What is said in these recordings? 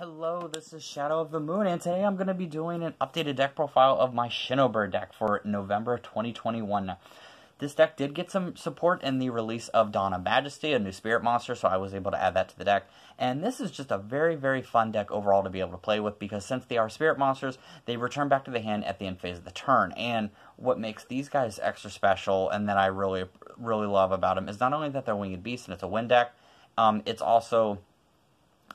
Hello, this is Shadow of the Moon, and today I'm going to be doing an updated deck profile of my Shinobird deck for November 2021. This deck did get some support in the release of Dawn of Majesty, a new spirit monster, so I was able to add that to the deck. And this is just a very, very fun deck overall to be able to play with, because since they are spirit monsters, they return back to the hand at the end phase of the turn. And what makes these guys extra special, and that I really, really love about them, is not only that they're winged beasts and it's a wind deck, it's also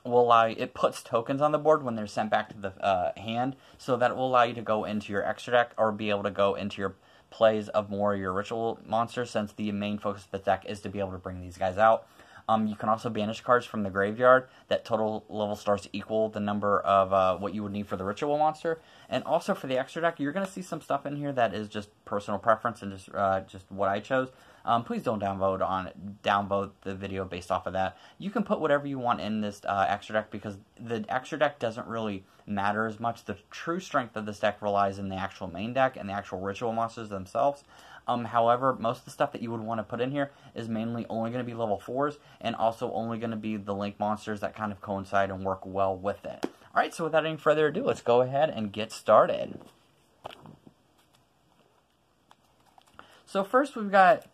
will allow you, it puts tokens on the board when they're sent back to the hand, so that it will allow you to go into your extra deck or be able to go into your plays of more of your ritual monsters, since the main focus of the deck is to be able to bring these guys out. You can also banish cards from the graveyard that total level stars equal the number of what you would need for the ritual monster. And also for the extra deck, you're going to see some stuff in here that is just personal preference and just what I chose. Please don't downvote the video based off of that. You can put whatever you want in this extra deck, because the extra deck doesn't really matter as much. The true strength of this deck relies in the actual main deck and the actual ritual monsters themselves. However, most of the stuff that you would want to put in here is mainly only going to be level 4s, and also only going to be the link monsters that kind of coincide and work well with it. Alright, so without any further ado, let's go ahead and get started. So first we've got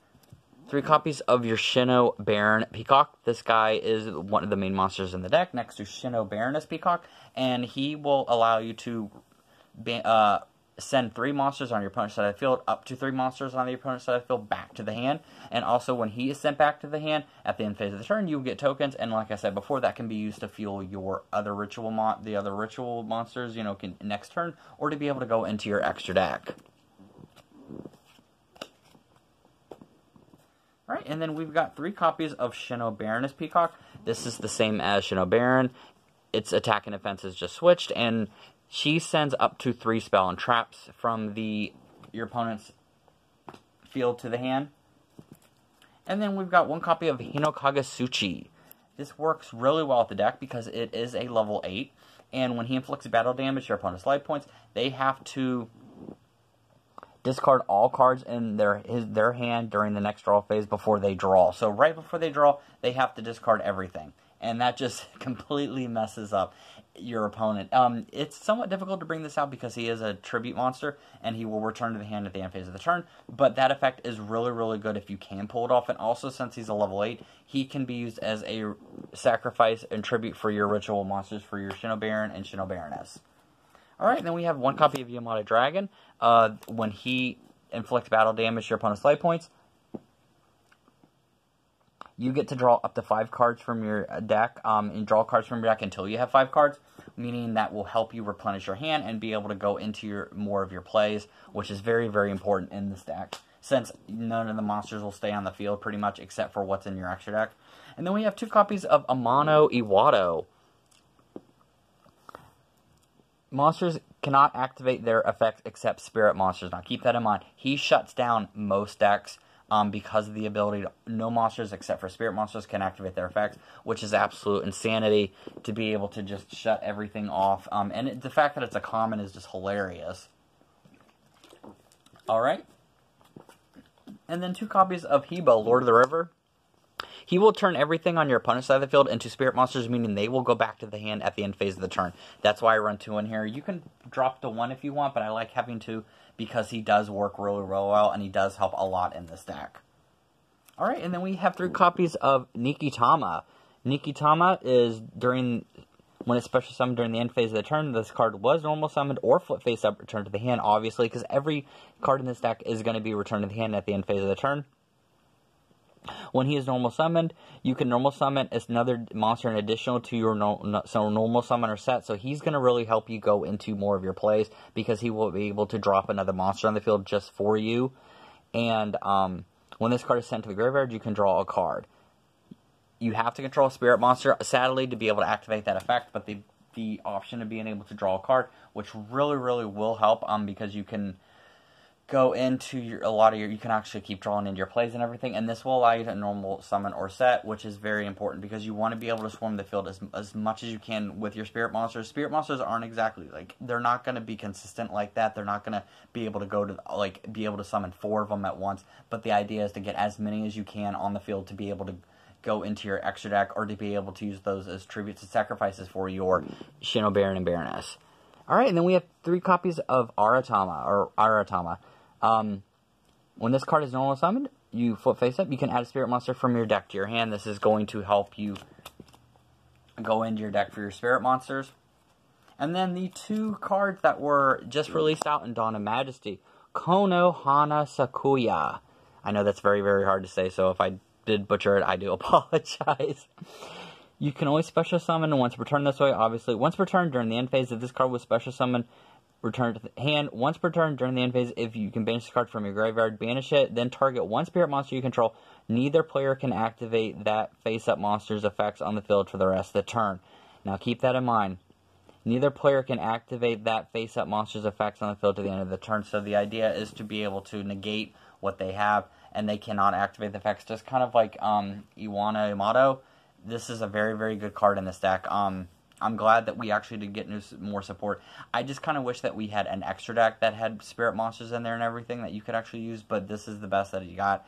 3 copies of your Shinobird Peacock. This guy is one of the main monsters in the deck, next to Shinobird Peacock, and he will allow you to send 3 monsters on your opponent's side of the field, up to 3 monsters on the opponent's side of the field, back to the hand. And also, when he is sent back to the hand, at the end phase of the turn, you will get tokens, and like I said before, that can be used to fuel your other ritual monsters, next turn, or to be able to go into your extra deck. Alright, and then we've got 3 copies of Shinobird Peacock. This is the same as Shinobird. Its attack and defense is just switched, and she sends up to 3 spell and traps from your opponent's field to the hand. And then we've got 1 copy of Hinokagasuchi. This works really well with the deck because it is a level 8, and when he inflicts battle damage to your opponent's life points, they have to discard all cards in their hand during the next draw phase before they draw. So right before they draw, they have to discard everything. And that just completely messes up your opponent. It's somewhat difficult to bring this out because he is a tribute monster, and he will return to the hand at the end phase of the turn. But that effect is really, really good if you can pull it off. And also, since he's a level 8, he can be used as a sacrifice and tribute for your ritual monsters, for your Shinobird and Shinobirdess. Alright, then we have 1 copy of Yamada Dragon. When he inflicts battle damage to your opponent's life points, you get to draw up to 5 cards from your deck, and draw cards from your deck until you have 5 cards, meaning that will help you replenish your hand and be able to go into more of your plays, which is very, very important in this deck, since none of the monsters will stay on the field pretty much except for what's in your extra deck. And then we have 2 copies of Amano Iwado. Monsters cannot activate their effects except spirit monsters. Now keep that in mind. He shuts down most decks because of the ability to, no monsters except for spirit monsters can activate their effects, which is absolute insanity to be able to just shut everything off. And the fact that it's a common is just hilarious. Alright. And then 2 copies of Hebo, Lord of the River. He will turn everything on your opponent's side of the field into spirit monsters, meaning they will go back to the hand at the end phase of the turn. That's why I run 2 in here. You can drop to 1 if you want, but I like having 2 because he does work really, really well, and he does help a lot in this deck. Alright, and then we have 3 copies of Nikitama. Nikitama is when it's special summoned during the end phase of the turn, this card was normal summoned or flip face up returned to the hand, obviously, because every card in this deck is going to be returned to the hand at the end phase of the turn. When he is normal summoned, you can normal summon another monster in addition to your normal summoner set. So he's going to really help you go into more of your plays, because he will be able to drop another monster on the field just for you. And when this card is sent to the graveyard, you can draw a card. You have to control a spirit monster, sadly, to be able to activate that effect. But the option of being able to draw a card, which really, really will help, because you can go into you can actually keep drawing into your plays and everything, and this will allow you to normal summon or set, which is very important because you want to be able to swarm the field as much as you can with your spirit monsters. Spirit monsters aren't exactly, they're not going to be consistent like that. They're not going to be able to go to, be able to summon 4 of them at once, but the idea is to get as many as you can on the field to be able to go into your extra deck, or to be able to use those as tributes and sacrifices for your Shino Baron and Baroness. Alright, and then we have 3 copies of Aratama. When this card is normal summoned, you flip face up, you can add a Spirit Monster from your deck to your hand. This is going to help you go into your deck for your Spirit Monsters. And then the 2 cards that were just released out in Dawn of Majesty. Kono Hana Sakuya. I know that's very, very hard to say, so if I did butcher it, I do apologize. You can only special summon once per turn this way, obviously. Once per turn during the end phase, if this card was special summoned, return it to the hand. Once per turn during the end phase, if you can banish this card from your graveyard, banish it, then target one Spirit Monster you control. Neither player can activate that face-up monster's effects on the field for the rest of the turn. Now keep that in mind. Neither player can activate that face-up monster's effects on the field to the end of the turn. So the idea is to be able to negate what they have, and they cannot activate the effects. Just kind of like Iwana Yamato. This is a very, very good card in this deck. I'm glad that we actually did get more support. I just kind of wish that we had an extra deck that had Spirit Monsters in there and everything that you could actually use, but this is the best that you got.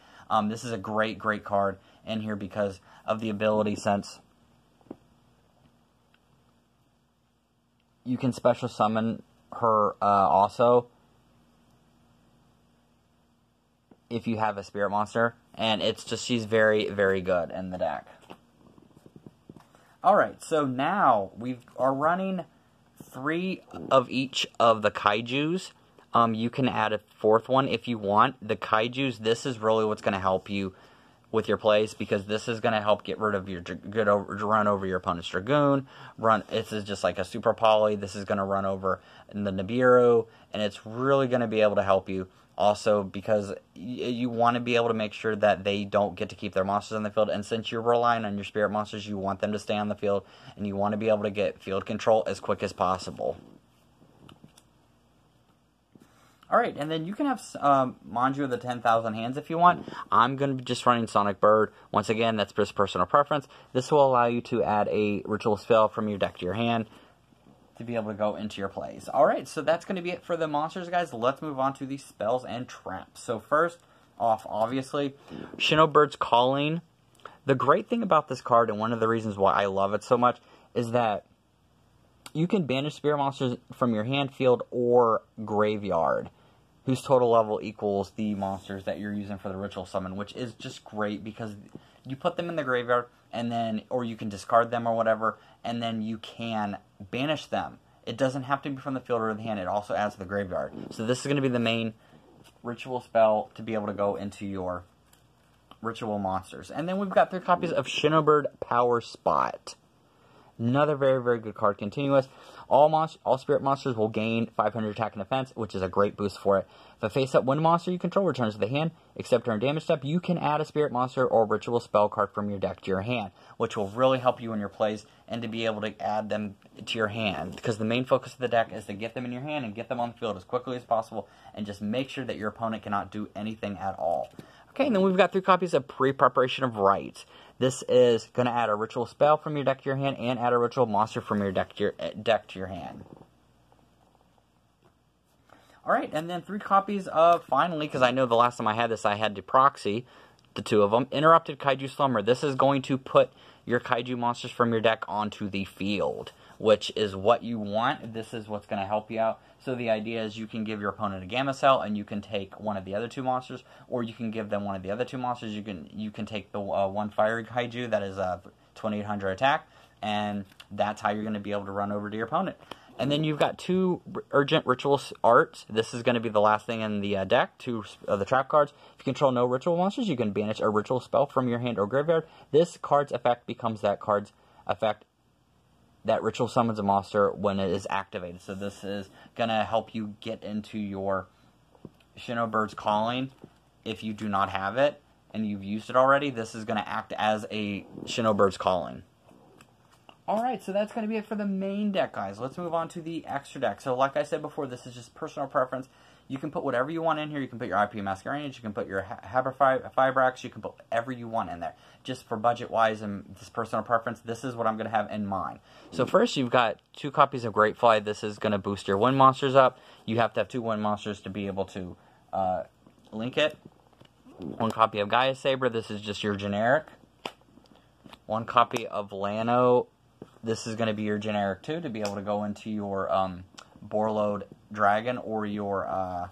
This is a great, great card in here because of the ability, since you can special summon her also if you have a Spirit Monster, and it's just, she's very, very good in the deck. Alright, so now we are running 3 of each of the Kaijus. You can add a 4th one if you want. The Kaijus, this is really what's going to help you with your plays, because this is going to help get rid of your run over your opponent's Dragoon. This is just like a super poly. This is going to run over the Nibiru, and it's really going to be able to help you. Also, because you want to be able to make sure that they don't get to keep their monsters on the field. And since you're relying on your Spirit Monsters, you want them to stay on the field. And you want to be able to get field control as quick as possible. Alright, and then you can have Manju of the 10,000 Hands if you want. I'm going to be just running Sonic Bird. Once again, that's just personal preference. This will allow you to add a ritual spell from your deck to your hand to be able to go into your plays. Alright, so that's going to be it for the monsters, guys. Let's move on to the spells and traps. So first off, obviously, Shinobird's Calling. The great thing about this card, and one of the reasons why I love it so much, is that you can banish Spirit Monsters from your hand, field, or graveyard, whose total level equals the monsters that you're using for the ritual summon, which is just great because you put them in the graveyard, and then, or you can discard them or whatever, and then you can banish them. It doesn't have to be from the field or the hand. It also adds to the graveyard. So this is going to be the main ritual spell to be able to go into your ritual monsters. And then we've got 3 copies of Shinobird Power Spot. Another very, very good card. Continuous. All Spirit Monsters will gain 500 attack and defense, which is a great boost for it. If a face-up one monster you control returns to the hand, except during damage step, you can add a Spirit Monster or ritual spell card from your deck to your hand, which will really help you in your plays and to be able to add them to your hand. Because the main focus of the deck is to get them in your hand and get them on the field as quickly as possible, and just make sure that your opponent cannot do anything at all. Okay, and then we've got 3 copies of Pre-Preparation of Rites. This is going to add a ritual spell from your deck to your hand and add a ritual monster from your deck to your hand. Alright, and then 3 copies of, finally, because I know the last time I had this, I had to proxy the 2 of them. Interrupted Kaiju Slumber. This is going to put your Kaiju monsters from your deck onto the field, which is what you want. This is what's going to help you out. So the idea is you can give your opponent a Gamma Cell, and you can take one of the other 2 monsters, or you can give them one of the other 2 monsters. You can take the one Fiery Kaiju that is 2,800 attack, and that's how you're going to be able to run over to your opponent. And then you've got 2 Urgent Ritual Arts. This is going to be the last thing in the deck, 2 of the trap cards. If you control no ritual monsters, you can banish a ritual spell from your hand or graveyard. This card's effect becomes that card's effect that ritual summons a monster when it is activated. So this is going to help you get into your Shinobird's Calling. If you do not have it and you've used it already, this is going to act as a Shinobird's Calling. Alright, so that's going to be it for the main deck, guys. Let's move on to the extra deck. So like I said before, this is just personal preference. You can put whatever you want in here. You can put your IP Masquerade, you can put your Fibrax, you can put whatever you want in there. Just for budget-wise and this personal preference, this is what I'm going to have in mind. So first, you've got 2 copies of Great Fly. This is going to boost your Wind Monsters up. You have to have 2 Wind Monsters to be able to link it. 1 copy of Gaia Saber. This is just your generic 1 copy of Lano. This is going to be your generic 2 to be able to go into your Borload Dragon or your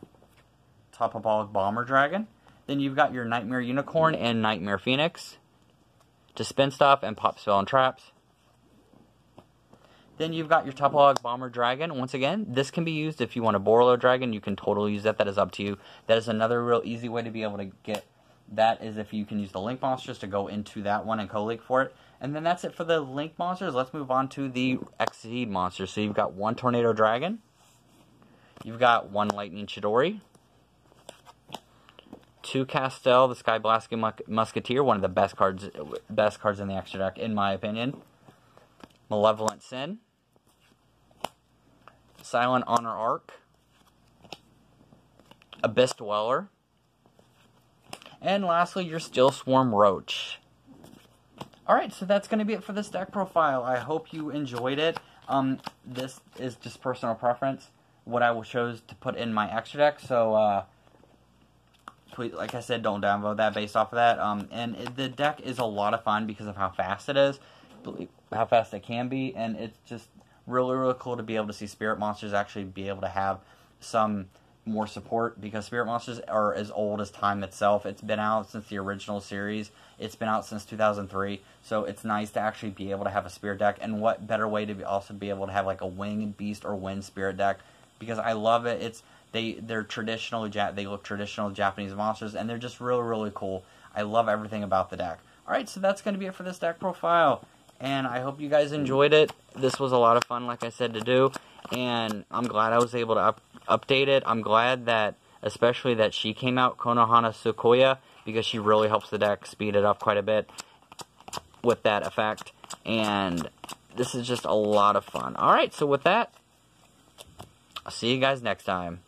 Topabolic Bomber Dragon. Then you've got your Nightmare Unicorn and Nightmare Phoenix to spin stuff and pop spell and traps. Then you've got your Topabolic Bomber Dragon. Once again, this can be used if you want a Borload Dragon. You can totally use that. That is up to you. That is another real easy way to be able to get that, is if you can use the Link Monsters to go into that one and co-link for it. And then that's it for the Link Monsters. Let's move on to the Exede Monsters. So you've got 1 Tornado Dragon. You've got 1 Lightning Chidori. 2 Castel, the Sky Blasting Musketeer, one of the best cards in the extra deck, in my opinion. Malevolent Sin. Silent Honor Arc. Abyss Dweller. And lastly, your Steel Swarm Roach. Alright, so that's going to be it for this deck profile. I hope you enjoyed it. This is just personal preference, what I chose to put in my extra deck, so please, like I said, don't downvote that based off of that. And the deck is a lot of fun because of how fast it is, how fast it can be, and it's just really, really cool to be able to see Spirit Monsters actually be able to have some more support, because Spirit Monsters are as old as time itself. It's been out since the original series. It's been out since 2003, so it's nice to actually be able to have a Spirit deck, and what better way to also be able to have like a Winged Beast or Wind Spirit deck, because I love it. They're traditional, they look traditional Japanese monsters, and they're just really, really cool. I love everything about the deck. Alright, so that's going to be it for this deck profile, and I hope you guys enjoyed it. This was a lot of fun, like I said, to do, and I'm glad I was able to update it. I'm glad that, especially that she came out, Konohana Sukoya, because she really helps the deck speed it up quite a bit with that effect, and this is just a lot of fun. Alright, so with that, I'll see you guys next time.